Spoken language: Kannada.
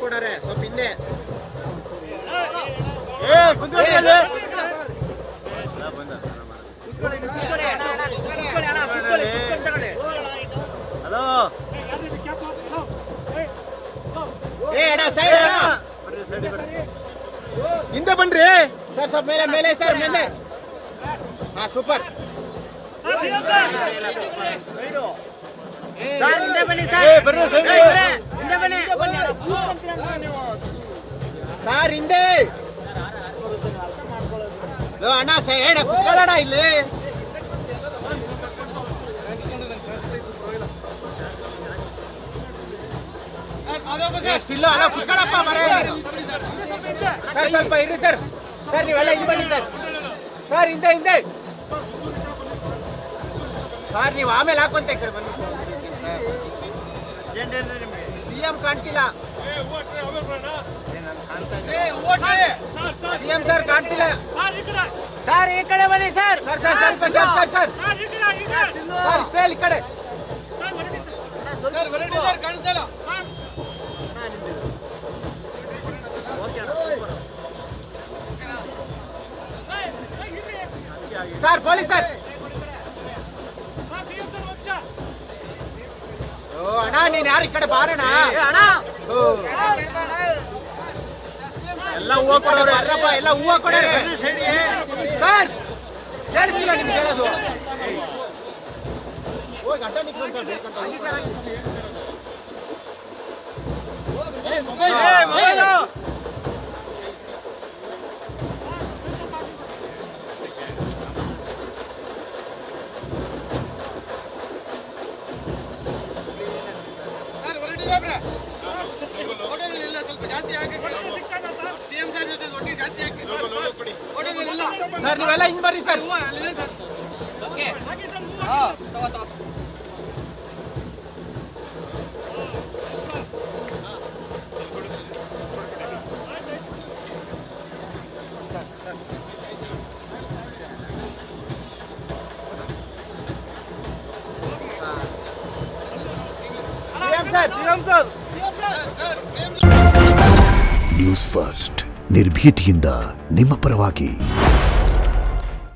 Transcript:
ಕೊಡಾರೆ ಸ್ವಲ್ಪ ಹಿಂದೆ ಹಲೋ ಹಿಂದೆ ಬನ್ರಿ ಸರ್ ಸ್ವಲ್ಪ ಮೇಲೆ ಮೇಲೆ ಸರ್ ಮೇಲೆ ಹಾ ಸೂಪರ್ ಸರ್ ಹಿಂದೆ ಬನ್ನಿ ಸರ್ ಹಿಂದೆ ಬನ್ನಿ ಸರ್ ಹಿಂದೆ ಅಣ್ಣ ಹೇಳ ಕುತ್ಕೊಳ್ಳೋಣ ಇಲ್ಲಿ ಸ್ಟಿಲ್ ಅಲ್ಲ ಕುತ್ಕೊಳ್ಳಪ್ಪ ಸರ್ ಸ್ವಲ್ಪ ಇರಿ ಸರ್ ಸರ್ ನೀವೆಲ್ಲ ಹಿಂದೆ ಬನ್ನಿ ಸರ್ ಸರ್ ಹಿಂದೆ ಹಿಂದೆ ಸರ್ ನೀವು ಆಮೇಲೆ ಹಾಕೊಂತ ಈ ಕಡೆ ಬನ್ನಿ ಸಿಎಂ ಕಾಣ್ತಿಲ್ಲ ಸಿಎಂ ಸರ್ ಕಾಣ್ತಿಲ್ಲ ಸರ್ ಈ ಕಡೆ ಬನ್ನಿ sir sir sir sir sir sir sir style ಈ ಕಡೆ ಕಾಣಿಸ್ತಲ್ಲ ಸರ್ ಪೊಲೀಸ್ ಸರ್ ಓ ಅಣ್ಣ ನೀನ್ ಯಾರು ಈ ಕಡೆ ಬಾರಣ ಅಣ್ಣ ಎಲ್ಲ ಹೂವ ಕೊಡೋರು ಅರ್ರಪ್ಪ ಎಲ್ಲ ಹೂವ ಕೊಡೋರು ಸರ್ ಕೇಳಿಸ್ತಿಲ್ಲ ನಿಮ್ಗೆ ಹೇಳೋದು ಹೋಗಿ ಅಡ್ಡ ನಿಂತ್ಕೊಂತ ಸರ್ ನೀವೆಲ್ಲ ಹಿಂಗ್ ಬರ್ರಿ ಸರ್ ನ್ಯೂಸ್ ಫಸ್ಟ್ ನಿರ್ಭೀತಿಯಿಂದ ನಿಮ್ಮ ಪರವಾಗಿ.